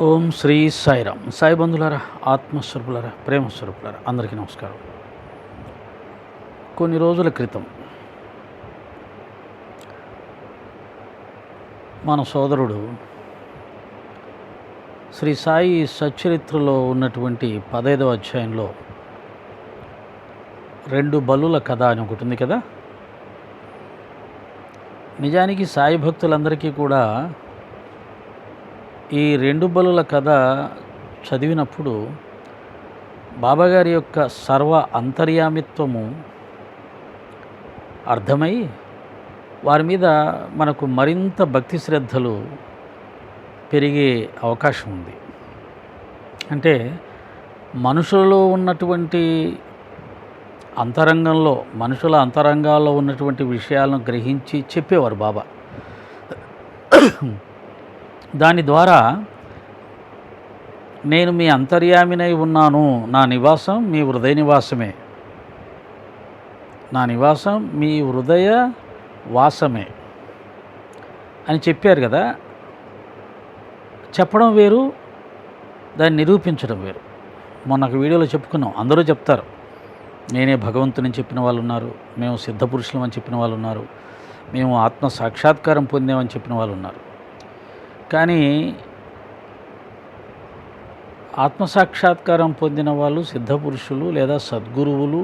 ఓం శ్రీ సాయిరామ్. సాయి బంధులారా, ఆత్మస్వరూపులారా, ప్రేమస్వరూపులారా, అందరికీ నమస్కారం. కొన్ని రోజుల క్రితం మన సోదరుడు శ్రీ సాయి సచ్చరిత్రలో ఉన్నటువంటి 15వ అధ్యాయంలో 2 బలుల కథ అని ఒకటి ఉంది కదా. నిజానికి సాయి భక్తులందరికీ కూడా ఈ 2 బలుల కథ చదివినప్పుడు బాబాగారి యొక్క సర్వ అంతర్యామిత్వము అర్థమై వారి మీద మనకు మరింత భక్తి శ్రద్ధలు పెరిగే అవకాశం ఉంది. అంటే మనుషులలో ఉన్నటువంటి అంతరంగంలో, మనుషుల అంతరంగాల్లో ఉన్నటువంటి విషయాలను గ్రహించి చెప్పేవారు బాబా. దాని ద్వారా నేను మీ అంతర్యామినై ఉన్నాను, నా నివాసం మీ హృదయ నివాసమే, నా నివాసం మీ హృదయ వాసమే అని చెప్పారు కదా. చెప్పడం వేరు, దాన్ని నిరూపించడం వేరు. మొన్న ఒక వీడియోలో చెప్పుకున్నాం. అందరూ చెప్తారు నేనే భగవంతుని చెప్పిన వాళ్ళు ఉన్నారు, మేము సిద్ధపురుషులం అని చెప్పిన వాళ్ళు ఉన్నారు, మేము ఆత్మ సాక్షాత్కారం పొందామని చెప్పిన వాళ్ళు ఉన్నారు. కానీ ఆత్మసాక్షాత్కారం పొందిన వాళ్ళు సిద్ధపురుషులు లేదా సద్గురువులు,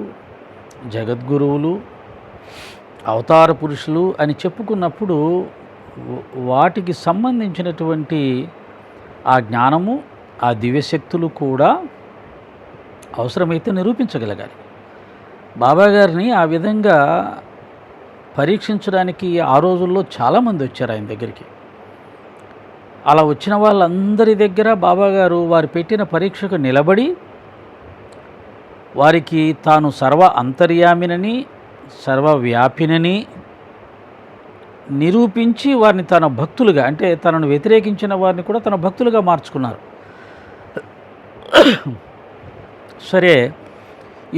జగద్గురువులు, అవతార పురుషులు అని చెప్పుకున్నప్పుడు వాటికి సంబంధించినటువంటి ఆ జ్ఞానము, ఆ దివ్యశక్తులు కూడా అవసరమైతే నిరూపించగలగాలి. బాబాగారిని ఆ విధంగా పరీక్షించడానికి ఆ రోజుల్లో చాలామంది వచ్చారు ఆయన దగ్గరికి. అలా వచ్చిన వాళ్ళందరి దగ్గర బాబాగారు వారు పెట్టిన పరీక్షకు నిలబడి వారికి తాను సర్వ అంతర్యామినని, సర్వవ్యాపినని నిరూపించి వారిని తన భక్తులుగా, అంటే తనను వ్యతిరేకించిన వారిని కూడా తన భక్తులుగా మార్చుకున్నారు. సరే,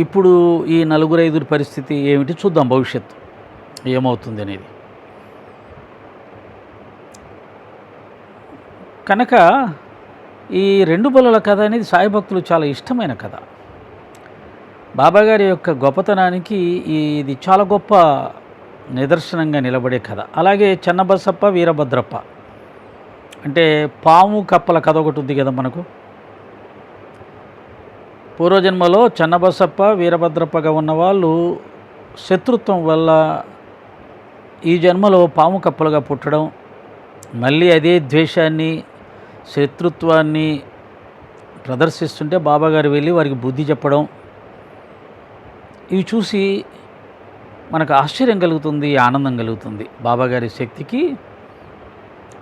ఇప్పుడు ఈ 4-5 పరిస్థితి ఏమిటి చూద్దాం, భవిష్యత్తు ఏమవుతుంది అనేది. కనుక ఈ 2 బలుల కథ అనేది సాయి భక్తులు చాలా ఇష్టమైన కథ. బాబాగారి యొక్క గొప్పతనానికి ఇది చాలా గొప్ప నిదర్శనంగా నిలబడే కథ. అలాగే చెన్నబసప్ప, వీరభద్రప్ప, అంటే పాము కప్పల కథ ఒకటి ఉంది కదా మనకు. పూర్వజన్మలో చెన్నబసప్ప, వీరభద్రప్పగా ఉన్నవాళ్ళు శత్రుత్వం వల్ల ఈ జన్మలో పాము కప్పలుగా పుట్టడం, మళ్ళీ అదే ద్వేషాన్ని, శత్రుత్వాన్ని ప్రదర్శిస్తుంటే బాబాగారు వెళ్ళి వారికి బుద్ధి చెప్పడం, ఇవి చూసి మనకు ఆశ్చర్యం కలుగుతుంది, ఆనందం కలుగుతుంది. బాబాగారి శక్తికి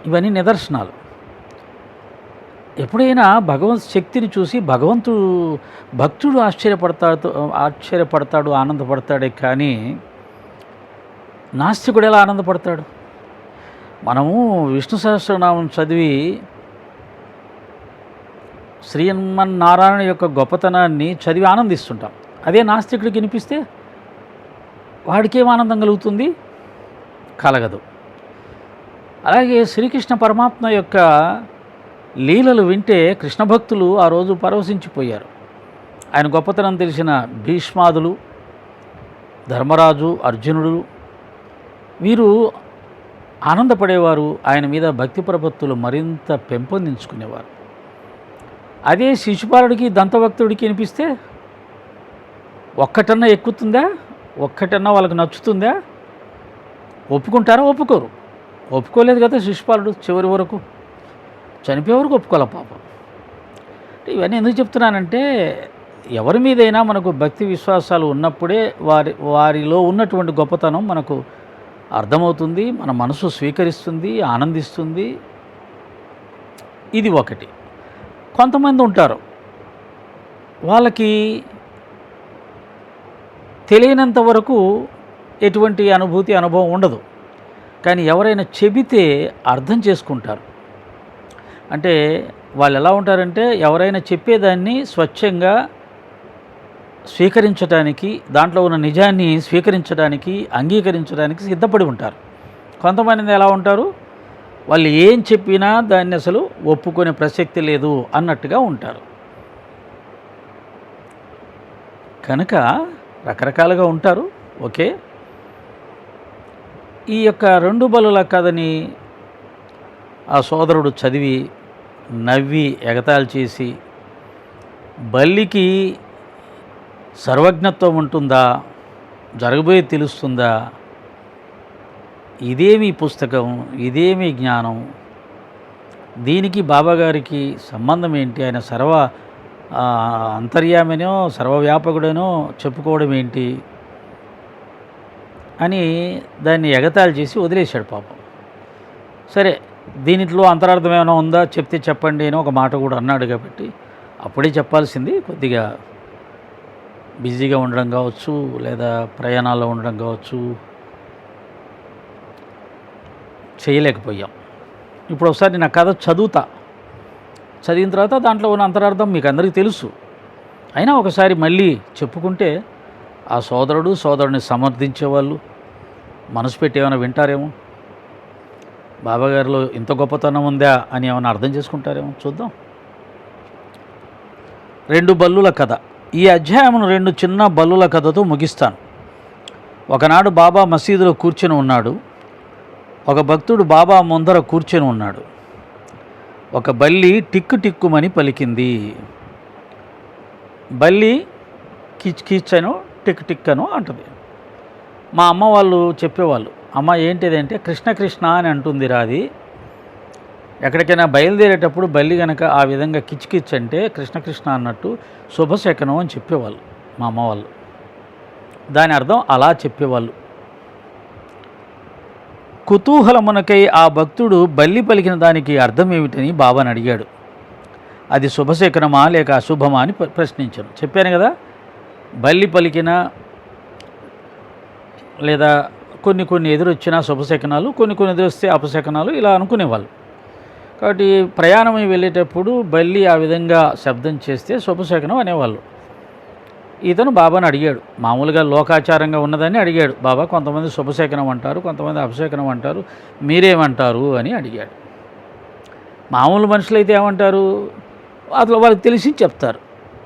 ఇవన్నీ నిదర్శనాలు. ఎప్పుడైనా భగవంత్ శక్తిని చూసి భక్తుడు ఆశ్చర్యపడతాడు, ఆనందపడతాడే. కానీ నాస్తికుడు ఎలా ఆనందపడతాడు? మనము విష్ణు సహస్రనామం చదివి శ్రీమన్నారాయణ యొక్క గొప్పతనాన్ని చదివి ఆనందిస్తుంటాం. అదే నాస్తికుడికి వినిపిస్తే వాడికేం ఆనందం కలుగుతుంది? కలగదు. అలాగే శ్రీకృష్ణ పరమాత్మ యొక్క లీలలు వింటే కృష్ణ భక్తులు ఆ రోజు పరవశించిపోయారు. ఆయన గొప్పతనం తెలిసిన భీష్మాదులు, ధర్మరాజు, అర్జునుడు వీరు ఆనందపడేవారు. ఆయన మీద భక్తి ప్రపత్తులు మరింత పెంపొందించుకునేవారు. అదే శిశుపాలుడికి, దంతభక్తుడికి వినిపిస్తే ఒక్కటన్నా ఎక్కుతుందా? ఒక్కటన్నా వాళ్ళకి నచ్చుతుందా? ఒప్పుకుంటారా? ఒప్పుకోరు. ఒప్పుకోలేదు కదా శిశుపాలుడు. చివరి వరకు చనిపోయే వరకు ఒప్పుకోలే పాపం. ఇవన్నీ ఎందుకు చెప్తున్నానంటే, ఎవరి మీదైనా మనకు భక్తి విశ్వాసాలు ఉన్నప్పుడే వారిలో ఉన్నటువంటి గొప్పతనం మనకు అర్థమవుతుంది, మన మనసు స్వీకరిస్తుంది, ఆనందిస్తుంది. ఇది ఒకటి. కొంతమంది ఉంటారు, వాళ్ళకి తెలియనంత వరకు ఎటువంటి అనుభవం ఉండదు. కానీ ఎవరైనా చెబితే అర్థం చేసుకుంటారు. అంటే వాళ్ళు ఎలా ఉంటారంటే, ఎవరైనా చెప్పేదాన్ని స్వచ్ఛంగా స్వీకరించడానికి, దాంట్లో ఉన్న నిజాన్ని స్వీకరించడానికి, అంగీకరించడానికి సిద్ధపడి ఉంటారు. కొంతమంది ఎలా ఉంటారు, వాళ్ళు ఏం చెప్పినా దాన్ని అసలు ఒప్పుకునే ప్రసక్తి లేదు అన్నట్టుగా ఉంటారు. కనుక రకరకాలుగా ఉంటారు. ఓకే, ఈ యొక్క 2 బలుల కథని ఆ సోదరుడు చదివి నవ్వి ఎగతాళి చేసి, బల్లికి సర్వజ్ఞత్వం ఉంటుందా, జరగబోయేది తెలుస్తుందా, ఇదేమి పుస్తకం, ఇదేమి జ్ఞానం, దీనికి బాబాగారికి సంబంధం ఏంటి, ఆయన అంతర్యామినో సర్వవ్యాపకుడనో చెప్పుకోవడం ఏంటి అని దాన్ని ఎగతాళి చేసి వదిలేశాడు పాపం. సరే, దీనిలో అంతరార్థం ఏమైనా ఉందా చెప్తే చెప్పండి అని ఒక మాట కూడా అన్నాడు. కాబట్టి అప్పుడే చెప్పాల్సింది, కొద్దిగా బిజీగా ఉండడం కావచ్చు, లేదా ప్రయాణాల్లో ఉండడం కావచ్చు, చేయలేకపోయాం. ఇప్పుడు ఒకసారి నా కథ చదివిన తర్వాత దాంట్లో ఉన్న అంతరార్థం మీకు అందరికీ తెలుసు. అయినా ఒకసారి మళ్ళీ చెప్పుకుంటే ఆ సోదరుడిని సమర్థించేవాళ్ళు మనసు పెట్టి ఏమైనా వింటారేమో, బాబాగారిలో ఇంత గొప్పతనం ఉందా అని ఏమైనా అర్థం చేసుకుంటారేమో. చూద్దాం. 2 బల్లుల కథ. ఈ అధ్యాయమును 2 చిన్న బల్లుల కథతో ముగిస్తాను. ఒకనాడు బాబా మసీదులో కూర్చొని ఉన్నాడు. ఒక భక్తుడు బాబా ముందర కూర్చొని ఉన్నాడు. ఒక బల్లి టిక్కు టిక్కుమని పలికింది. బల్లి కిచ్ కిచ్ అనో టిక్ టిక్ అనో అంటుంది. మా అమ్మ వాళ్ళు చెప్పేవాళ్ళు, అమ్మ ఏంటిదంటే కృష్ణ కృష్ణ అని అంటుంది రాది. ఎక్కడికైనా బయలుదేరేటప్పుడు బల్లి కనుక ఆ విధంగా కిచ్ కిచ్ అంటే కృష్ణ కృష్ణ అన్నట్టు శుభశకనం అని చెప్పేవాళ్ళు మా అమ్మ వాళ్ళు. దాని అర్థం అలా చెప్పేవాళ్ళు. కుతూహలమునకై ఆ భక్తుడు బల్లి పలికిన దానికి అర్థం ఏమిటని బాబాని అడిగాడు. అది శుభశకనమా లేక అశుభమా అని ప్రశ్నించాను. చెప్పాను కదా, బల్లి పలికిన లేదా కొన్ని ఎదురొచ్చిన శుభశకనాలు, కొన్ని ఎదురొస్తే అపశకనాలు ఇలా అనుకునేవాళ్ళు. కాబట్టి ప్రయాణం వెళ్ళేటప్పుడు బల్లి ఆ విధంగా శబ్దం చేస్తే శుభశకనం అనేవాళ్ళు. ఇతను బాబాని అడిగాడు, మామూలుగా లోకాచారంగా ఉన్నదని అడిగాడు. బాబా, కొంతమంది శుభశకనం అంటారు, కొంతమంది అపశకనం అంటారు, మీరేమంటారు అని అడిగాడు. మామూలు మనుషులైతే ఏమంటారు, అసలు వాళ్ళకి తెలిసి చెప్తారు,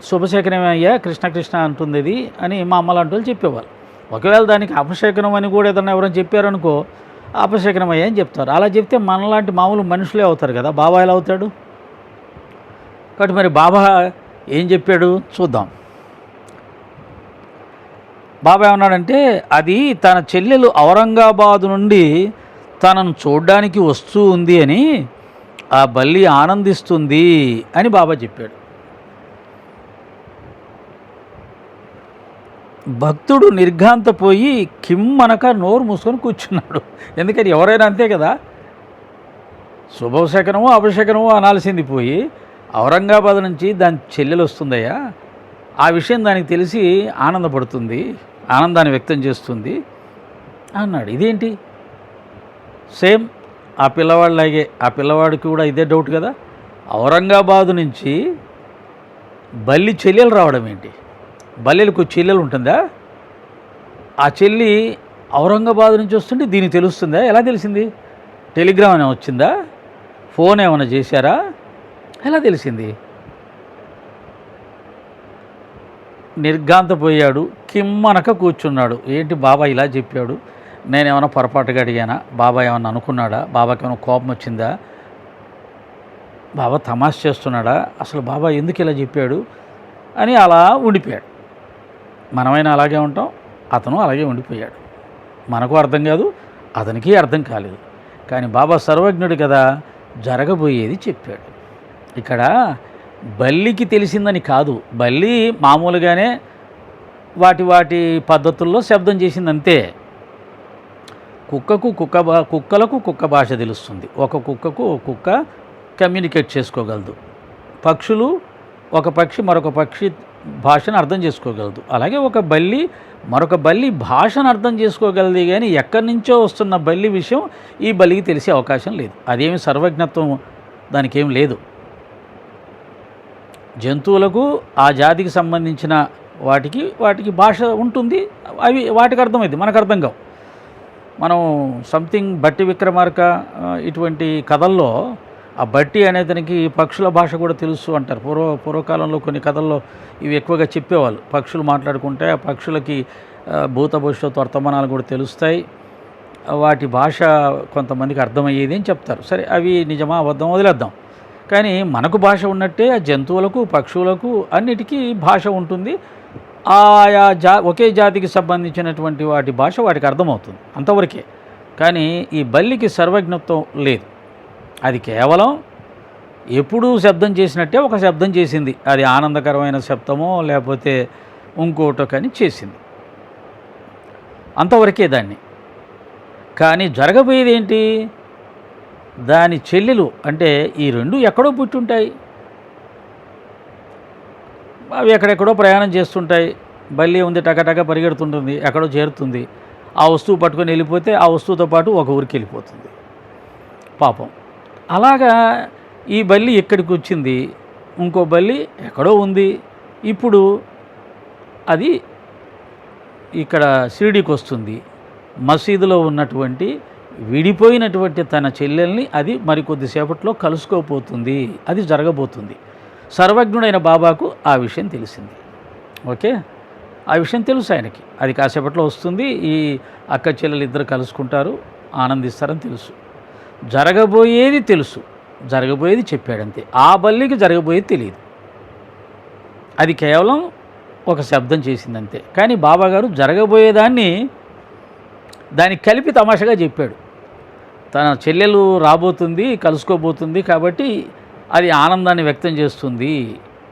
శుభశకనమయ్యా కృష్ణ కృష్ణ అంటుంది ఇది అని మా అమ్మలు అంటూ చెప్పేవాళ్ళు. ఒకవేళ దానికి అపశకనం అని కూడా ఏదన్నా ఎవరైనా చెప్పారనుకో, అపశకనం అయ్యా అని చెప్తారు. అలా చెప్తే మనలాంటి మామూలు మనుషులే అవుతారు కదా, బాబా ఎలా అవుతాడు? కాబట్టి మరి బాబా ఏం చెప్పాడు చూద్దాం. బాబా ఏమన్నాడంటే, అది తన చెల్లెలు ఔరంగాబాదు నుండి తనను చూడ్డానికి వస్తూ ఉంది అని ఆ బల్లి ఆనందిస్తుంది అని బాబా చెప్పాడు. భక్తుడు నిర్ఘాంతపోయి కిమ్మనక నోరు మూసుకొని కూర్చున్నాడు. ఎందుకని ఎవరైనా అంతే కదా, శుభశకనమో అపశకనమో అనాల్సింది పోయి ఔరంగాబాద్ నుంచి దాని చెల్లెలు వస్తుందయ్యా, ఆ విషయం దానికి తెలిసి ఆనందపడుతుంది, ఆనందాన్ని వ్యక్తం చేస్తుంది అన్నాడు. ఇదేంటి, సేమ్ ఆ పిల్లవాడిలాగే ఆ పిల్లవాడికి కూడా ఇదే డౌట్ కదా, ఔరంగాబాదు నుంచి బల్లి చెల్లెలు రావడం ఏంటి? బల్లెలకు చెల్లెలు ఉంటుందా? ఆ చెల్లి ఔరంగాబాద్ నుంచి వస్తుంటే దీనికి తెలుస్తుందా? ఎలా తెలిసింది? టెలిగ్రామ్ ఏమైనా వచ్చిందా? ఫోన్ ఏమైనా చేశారా? ఎలా తెలిసింది? నిర్ఘాంతపోయాడు, కిమ్మనక కూర్చున్నాడు. ఏంటి బాబా ఇలా చెప్పాడు, నేనేమైనా పొరపాటుగా అడిగానా, బాబా ఏమన్నా అనుకున్నాడా, బాబాకి ఏమైనా కోపం వచ్చిందా, బాబా తమాషా చేస్తున్నాడా, అసలు బాబా ఎందుకు ఇలా చెప్పాడు అని అలా ఉండిపోయాడు. మనమైనా అలాగే ఉంటాం, అతను అలాగే ఉండిపోయాడు. మనకు అర్థం కాదు, అతనికి అర్థం కాలేదు. కానీ బాబా సర్వజ్ఞుడు కదా, జరగబోయేది చెప్పాడు. ఇక్కడ బల్లికి తెలిసిందని కాదు, బల్లి మామూలుగానే వాటి పద్ధతుల్లో శబ్దం చేసిందంతే. కుక్కలకు కుక్క భాష తెలుస్తుంది, ఒక కుక్కకు ఒక కుక్క కమ్యూనికేట్ చేసుకోగలదు. పక్షులు ఒక పక్షి మరొక పక్షి భాషను అర్థం చేసుకోగలదు. అలాగే ఒక బల్లి మరొక బల్లి భాషను అర్థం చేసుకోగలదు. కానీ ఎక్కడి నుంచో వస్తున్న బల్లి విషయం ఈ బల్లికి తెలిసే అవకాశం లేదు. అదేమి సర్వజ్ఞత్వం దానికి ఏం లేదు. జంతువులకు ఆ జాతికి సంబంధించిన వాటికి భాష ఉంటుంది, అవి వాటికి అర్థమైంది, మనకు అర్థం కావు. మనం సంథింగ్ బట్టి విక్రమార్క ఇటువంటి కథల్లో ఆ బట్టి అనేదానికి పక్షుల భాష కూడా తెలుసు అంటారు. పూర్వకాలంలో కొన్ని కథల్లో ఇవి ఎక్కువగా చెప్పేవాళ్ళు. పక్షులు మాట్లాడుకుంటే ఆ పక్షులకి భూత భవిష్యత్తు వర్తమానాలు కూడా తెలుస్తాయి, వాటి భాష కొంతమందికి అర్థమయ్యేది అని చెప్తారు. సరే, అవి నిజమా అబద్ధం వదిలేద్దాం. కానీ మనకు భాష ఉన్నట్టే ఆ జంతువులకు, పక్షులకు అన్నిటికీ భాష ఉంటుంది. ఆయా ఒకే జాతికి సంబంధించినటువంటి వాటి భాష వాటికి అర్థమవుతుంది, అంతవరకే. కానీ ఈ బల్లికి సర్వజ్ఞత్వం లేదు. అది కేవలం ఎప్పుడూ శబ్దం చేసినట్టే ఒక శబ్దం చేసింది. అది ఆనందకరమైన శబ్దమో లేకపోతే ఇంకోటో కానీ చేసింది, అంతవరకే దాన్ని. కానీ జరగబోయేది ఏంటి? దాని చెల్లెలు అంటే ఈ రెండు ఎక్కడో పుట్టుంటాయి, అవి ఎక్కడెక్కడో ప్రయాణం చేస్తుంటాయి. బల్లి ఉంది, టకటక పరిగెడుతుంటుంది, ఎక్కడో చేరుతుంది. ఆ వస్తువు పట్టుకొని వెళ్ళిపోతే ఆ వస్తువుతో పాటు ఒక ఊరికి వెళ్ళిపోతుంది పాపం. అలాగా ఈ బల్లి ఇక్కడికి వచ్చింది, ఇంకో బల్లి ఎక్కడో ఉంది. ఇప్పుడు అది ఇక్కడ షిరిడీకి వస్తుంది. మసీదులో ఉన్నటువంటి విడిపోయినటువంటి తన చెల్లెల్ని అది మరికొద్దిసేపట్లో కలుసుకోపోతుంది. అది జరగబోతుంది. సర్వజ్ఞుడైన బాబాకు ఆ విషయం తెలిసింది. ఓకే, ఆ విషయం తెలుసు ఆయనకి. అది కాసేపట్లో వస్తుంది, ఈ అక్క చెల్లెలు ఇద్దరు కలుసుకుంటారు, ఆనందిస్తారని తెలుసు. జరగబోయేది తెలుసు, జరగబోయేది చెప్పాడంతే. ఆ బల్లికి జరగబోయేది తెలియదు, అది కేవలం ఒక శబ్దం చేసిందంతే. కానీ బాబాగారు జరగబోయేదాన్ని దానికి కలిపి తమాషగా చెప్పాడు. తన చెల్లెలు రాబోతుంది, కలుసుకోబోతుంది, కాబట్టి అది ఆనందాన్ని వ్యక్తం చేస్తుంది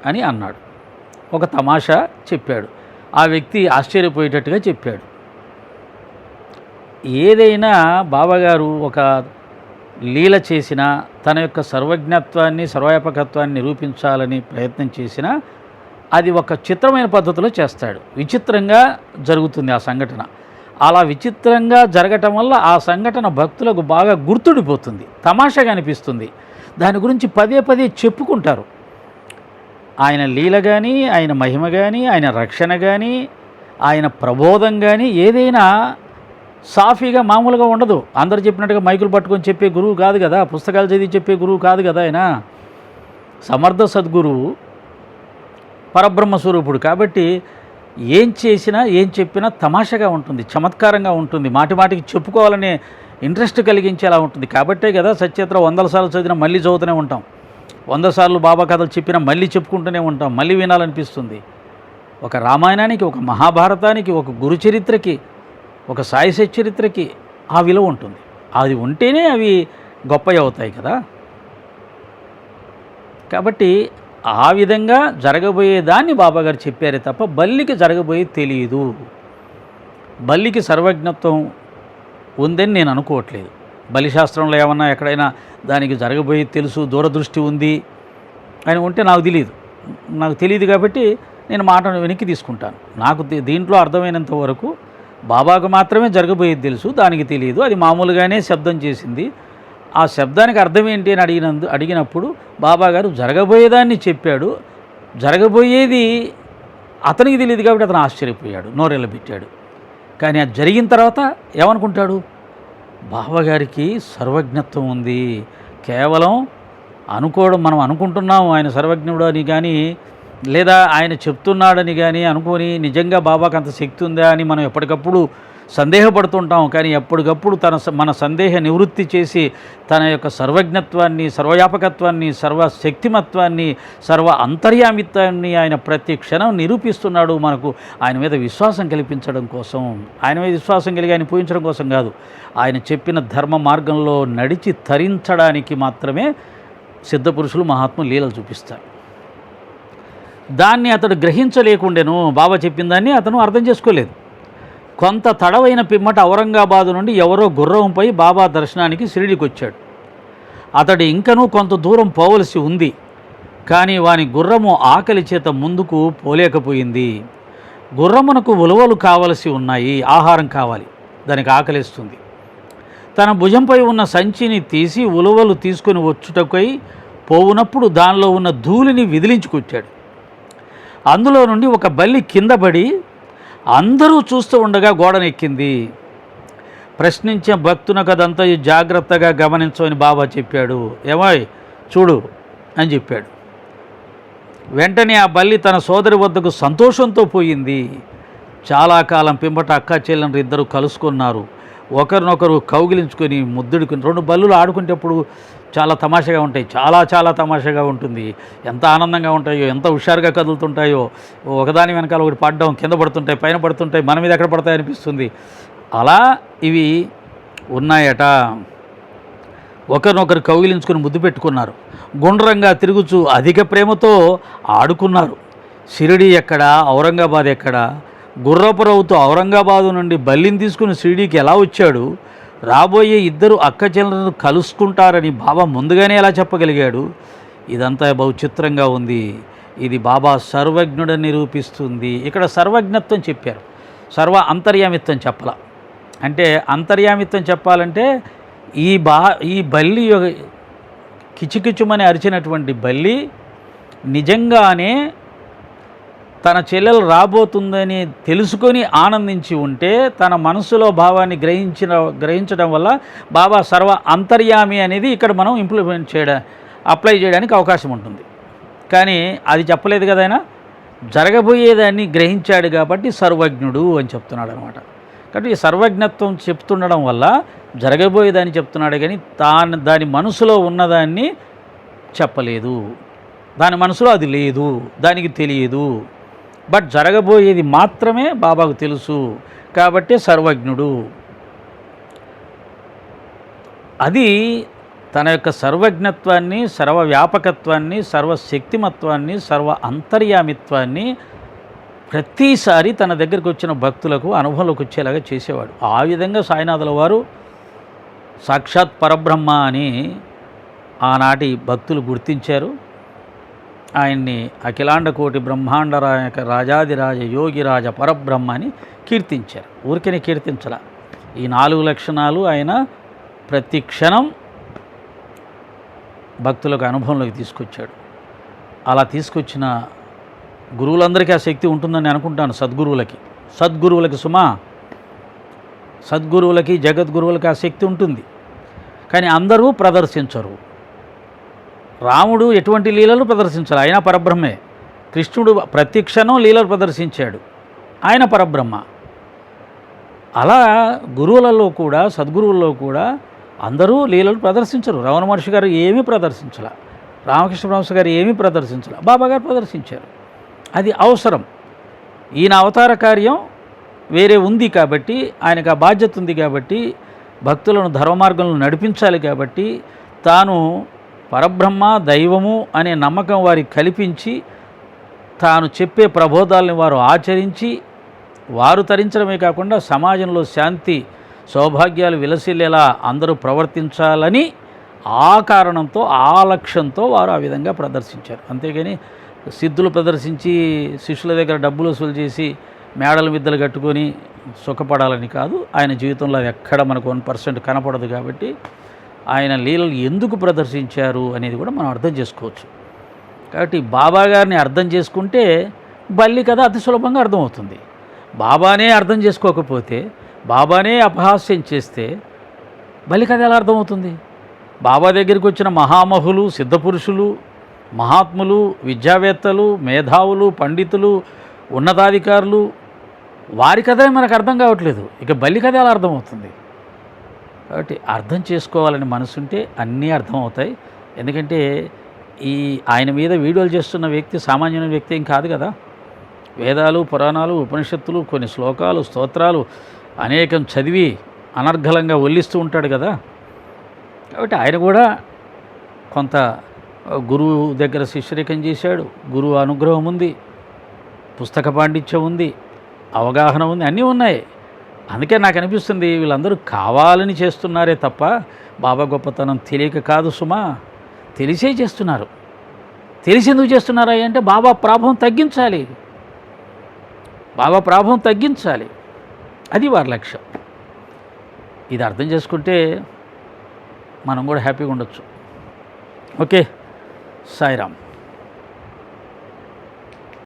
అని అన్నాడు. ఒక తమాషా చెప్పాడు. ఆ వ్యక్తి ఆశ్చర్యపోయేటట్టుగా చెప్పాడు. ఏదైనా బాబాగారు ఒక లీల చేసినా, తన యొక్క సర్వజ్ఞత్వాన్ని, సర్వవ్యాపకత్వాన్ని నిరూపించాలని ప్రయత్నం చేసినా అది ఒక చిత్రమైన పద్ధతిలో చేస్తాడు. విచిత్రంగా జరుగుతుంది ఆ సంఘటన. అలా విచిత్రంగా జరగటం వల్ల ఆ సంఘటన భక్తులకు బాగా గుర్తుండిపోతుంది, తమాషాగా అనిపిస్తుంది. దాని గురించి పదే పదే చెప్పుకుంటారు. ఆయన లీల కానీ, ఆయన మహిమ కానీ, ఆయన రక్షణ కానీ, ఆయన ప్రబోధం కానీ ఏదైనా సాఫీగా మామూలుగా ఉండదు. అందరు చెప్పినట్టుగా మైకులు పట్టుకొని చెప్పే గురువు కాదు కదా, పుస్తకాలు చదివి చెప్పే గురువు కాదు కదా. ఆయన సమర్థ సద్గురువు, పరబ్రహ్మ స్వరూపుడు. కాబట్టి ఏం చేసినా ఏం చెప్పినా తమాషగా ఉంటుంది, చమత్కారంగా ఉంటుంది, మాటి మాటికి చెప్పుకోవాలనే ఇంట్రెస్ట్ కలిగించేలా ఉంటుంది. కాబట్టే కదా సత్యత్ర 100 సార్లు చదివినా మళ్ళీ చదువుతూనే ఉంటాం, 100 సార్లు బాబా కథలు చెప్పినా మళ్ళీ చెప్పుకుంటూనే ఉంటాం, మళ్ళీ వినాలనిపిస్తుంది. ఒక రామాయణానికి, ఒక మహాభారతానికి, ఒక గురు చరిత్రకి, ఒక సాయి సచ్చరిత్రకి ఆ విలువ ఉంటుంది. అది ఉంటేనే అవి గొప్పవి అవుతాయి కదా. కాబట్టి ఆ విధంగా జరగబోయేదాన్ని బాబాగారు చెప్పారే తప్ప బల్లికి జరగబోయేది తెలియదు. బల్లికి సర్వజ్ఞత్వం ఉందని నేను అనుకోవట్లేదు. బలిశాస్త్రంలో ఏమన్నా ఎక్కడైనా దానికి జరగబోయేది తెలుసు, దూరదృష్టి ఉంది అని ఉంటే నాకు తెలియదు కాబట్టి నేను మాటను వెనక్కి తీసుకుంటాను. నాకు దీంట్లో అర్థమైనంత వరకు బాబాకు మాత్రమే జరగబోయేది తెలుసు, దానికి తెలియదు. అది మామూలుగానే శబ్దం చేసింది. ఆ శబ్దానికి అర్థం ఏంటి అని అడిగినప్పుడు బాబాగారు జరగబోయేదాన్ని చెప్పాడు. జరగబోయేది అతనికి తెలియదు కాబట్టి అతను ఆశ్చర్యపోయాడు, నోరెళ్ళ పెట్టాడు. కానీ అది జరిగిన తర్వాత ఏమనుకుంటాడు? బాబాగారికి సర్వజ్ఞత్వం ఉంది. కేవలం అనుకోవడం, మనం అనుకుంటున్నాం ఆయన సర్వజ్ఞుడు అని కానీ, లేదా ఆయన చెప్తున్నాడని కానీ అనుకొని నిజంగా బాబాకు అంత శక్తి ఉందా అని మనం ఎప్పటికప్పుడు సందేహపడుతుంటాం. కానీ ఎప్పటికప్పుడు మన సందేహ నివృత్తి చేసి తన యొక్క సర్వజ్ఞత్వాన్ని, సర్వవ్యాపకత్వాన్ని, సర్వశక్తిమత్వాన్ని, సర్వ అంతర్యామిత్వాన్ని ఆయన ప్రతి క్షణం నిరూపిస్తున్నాడు. మనకు ఆయన మీద విశ్వాసం కల్పించడం కోసం, ఆయన మీద విశ్వాసం కలిగి ఆయన పూజించడం కోసం కాదు, ఆయన చెప్పిన ధర్మ మార్గంలో నడిచి తరించడానికి మాత్రమే సిద్ధపురుషులు, మహాత్ములు లీలలు చూపిస్తారు. దాన్ని అతడు గ్రహించలేకుండెను. బాబా చెప్పిన దాన్ని అతను అర్థం చేసుకోలేదు. కొంత తడవైన పిమ్మట ఔరంగాబాదు నుండి ఎవరో గుర్రంపై బాబా దర్శనానికి షిరిడీకి వచ్చాడు. అతడు ఇంకనూ కొంత దూరం పోవలసి ఉంది. కానీ వాని గుర్రము ఆకలి చేత ముందుకు పోలేకపోయింది. గుర్రమునకు ఉలవలు కావలసి ఉన్నాయి, ఆహారం కావాలి, దానికి ఆకలిస్తుంది. తన భుజంపై ఉన్న సంచిని తీసి ఉలవలు తీసుకుని వచ్చుటకై పోవునప్పుడు దానిలో ఉన్న ధూళిని విదిలించుకొచ్చాడు. అందులో నుండి ఒక బల్లి కింద పడి అందరూ చూస్తూ ఉండగా గోడనెక్కింది. ప్రశ్నించే భక్తునకు అదంతా జాగ్రత్తగా గమనించమని బాబా చెప్పాడు. ఏమోయ్ చూడు అని చెప్పాడు. వెంటనే ఆ బల్లి తన సోదరి వద్దకు సంతోషంతో పోయింది. చాలా కాలం పింబట అక్క చెల్లెలు ఇద్దరు కలుసుకున్నారు. ఒకరినొకరు కౌగిలించుకొని ముద్దుడుకుని. రెండు బల్లులు ఆడుకునేటప్పుడు చాలా తమాషగా ఉంటాయి. చాలా చాలా తమాషగా ఉంటుంది. ఎంత ఆనందంగా ఉంటాయో, ఎంత హుషారుగా కదులుతుంటాయో, ఒకదాని వెనకాల ఒకటి పడడం, కింద పడుతుంటాయి, పైన పడుతుంటాయి, మన మీద ఎక్కడ పడతాయి అనిపిస్తుంది. అలా ఇవి ఉన్నాయట. ఒకరినొకరు కౌగిలించుకొని ముద్దు పెట్టుకున్నారు. గుండ్రంగా తిరుగుచూ అధిక ప్రేమతో ఆడుకున్నారు. షిరిడీ ఎక్కడ, ఔరంగాబాద్ ఎక్కడ? గుర్రపురవుతో ఔరంగాబాదు నుండి బల్లిని తీసుకుని షిరిడీకి ఎలా వచ్చాడు? రాబోయే ఇద్దరు అక్క చెల్లెలను కలుసుకుంటారని బాబా ముందుగానే ఎలా చెప్పగలిగాడు? ఇదంతా బహు చిత్రంగా ఉంది. ఇది బాబా సర్వజ్ఞుడని నిరూపిస్తుంది. ఇక్కడ సర్వజ్ఞత్వం చెప్పారు, సర్వ అంతర్యామిత్వం చెప్పాల. అంటే అంతర్యామిత్వం చెప్పాలంటే ఈ బల్లి కిచుకిచుమని అరిచినటువంటి బల్లి నిజంగానే తన చెల్లెలు రాబోతుందని తెలుసుకొని ఆనందించి ఉంటే తన మనసులో భావాన్ని గ్రహించడం వల్ల బాబా సర్వ అంతర్యామి అనేది ఇక్కడ మనం అప్లై చేయడానికి అవకాశం ఉంటుంది. కానీ అది చెప్పలేదు కదా ఆయన. జరగబోయేదాన్ని గ్రహించాడు కాబట్టి సర్వజ్ఞుడు అని చెప్తున్నాడు అనమాట. కాబట్టి ఈ సర్వజ్ఞత్వం చెప్తుండడం వల్ల జరగబోయేదాన్ని చెప్తున్నాడు, కానీ దాని మనసులో ఉన్నదాన్ని చెప్పలేదు. దాని మనసులో అది లేదు, దానికి తెలియదు. బట్ జరగబోయేది మాత్రమే బాబాకు తెలుసు కాబట్టి సర్వజ్ఞుడు. అది తన యొక్క సర్వజ్ఞత్వాన్ని, సర్వవ్యాపకత్వాన్ని, సర్వశక్తిమత్వాన్ని, సర్వ అంతర్యామిత్వాన్ని ప్రతిసారి తన దగ్గరికి వచ్చిన భక్తులకు అనుభవంలోకి వచ్చేలాగా చేసేవాడు. ఆ విధంగా సాయినాథుల వారు సాక్షాత్ పరబ్రహ్మ అని ఆనాటి భక్తులు గుర్తించారు. ఆయన్ని అఖిలాండ కోటి బ్రహ్మాండ రాజాదిరాజ యోగిరాజ పరబ్రహ్మ అని కీర్తించారు. ఊరికనే కీర్తించాల. ఈ 4 లక్షణాలు ఆయన ప్రతి క్షణం భక్తులకు అనుభవంలోకి తీసుకొచ్చాడు. అలా తీసుకొచ్చిన గురువులందరికీ ఆ శక్తి ఉంటుందని అనుకుంటాను. సద్గురువులకి సద్గురువులకి జగద్గురువులకి ఆ శక్తి ఉంటుంది. కానీ అందరూ ప్రదర్శించరు. రాముడు ఎటువంటి లీలలు ప్రదర్శించాలి, ఆయన పరబ్రహ్మే. కృష్ణుడు ప్రతి క్షణం లీలలు ప్రదర్శించాడు, ఆయన పరబ్రహ్మ. అలా గురువులలో కూడా, సద్గురువుల్లో కూడా అందరూ లీలలు ప్రదర్శించరు. రమణ మహర్షి గారు ఏమీ ప్రదర్శించాల, రామకృష్ణ పరమహంస గారు ఏమీ ప్రదర్శించాల, బాబా గారు ప్రదర్శించారు. అది అవసరం. ఈయన అవతార కార్యం వేరే ఉంది కాబట్టి, ఆయనకు ఆ బాధ్యత ఉంది కాబట్టి, భక్తులను ధర్మ మార్గంలో నడిపించాలి కాబట్టి, తాను పరబ్రహ్మ దైవము అనే నమ్మకం వారికి కల్పించి, తాను చెప్పే ప్రబోధాలని వారు ఆచరించి, వారు తరించడమే కాకుండా సమాజంలో శాంతి సౌభాగ్యాలు విలసిల్లేలా అందరూ ప్రవర్తించాలని ఆ కారణంతో, ఆ లక్ష్యంతో వారు ఆ విధంగా ప్రదర్శించారు. అంతేగాని సిద్ధులు ప్రదర్శించి శిష్యుల దగ్గర డబ్బులు వసూలు చేసి మేడల మిద్దలు కట్టుకొని సుఖపడాలని కాదు. ఆయన జీవితంలో అది ఎక్కడ మనకు 1% కనపడదు. కాబట్టి ఆయన లీలలు ఎందుకు ప్రదర్శించారు అనేది కూడా మనం అర్థం చేసుకోవచ్చు. కాబట్టి బాబా గారిని అర్థం చేసుకుంటే బల్లి కథ అతి సులభంగా అర్థమవుతుంది. బాబానే అర్థం చేసుకోకపోతే, బాబానే అపహాస్యం చేస్తే బల్లి కథ ఎలా అర్థమవుతుంది? బాబా దగ్గరికి వచ్చిన మహామహులు, సిద్ధపురుషులు, మహాత్ములు, విద్యావేత్తలు, మేధావులు, పండితులు, ఉన్నతాధికారులు, వారి కథే మనకు అర్థం కావట్లేదు. ఇక బల్లి కథ ఎలా అర్థమవుతుంది? కాబట్టి అర్థం చేసుకోవాలని మనసుంటే అన్నీ అర్థమవుతాయి. ఎందుకంటే ఆయన మీద వీడియోలు చేస్తున్న వ్యక్తి సామాన్యమైన వ్యక్తి ఏం కాదు కదా. వేదాలు, పురాణాలు, ఉపనిషత్తులు, కొన్ని శ్లోకాలు, స్తోత్రాలు అనేకం చదివి అనర్ఘలంగా ఒల్లిస్తూ ఉంటాడు కదా. కాబట్టి ఆయన కూడా కొంత గురువు దగ్గర శిష్యరికం చేశాడు. గురువు అనుగ్రహం ఉంది, పుస్తక పాండిత్యం ఉంది, అవగాహన ఉంది, అన్నీ ఉన్నాయి. అందుకే నాకు అనిపిస్తుంది వీళ్ళందరూ కావాలని చేస్తున్నారే తప్ప బాబా గొప్పతనం తెలియక కాదు సుమా. తెలిసే చేస్తున్నారు. తెలిసి ఎందుకు చేస్తున్నారా అంటే బాబా ప్రాభవం తగ్గించాలి, బాబా ప్రాభవం తగ్గించాలి, అది వారి లక్ష్యం. ఇది అర్థం చేసుకుంటే మనం కూడా హ్యాపీగా ఉండొచ్చు. ఓకే, సాయిరామ్.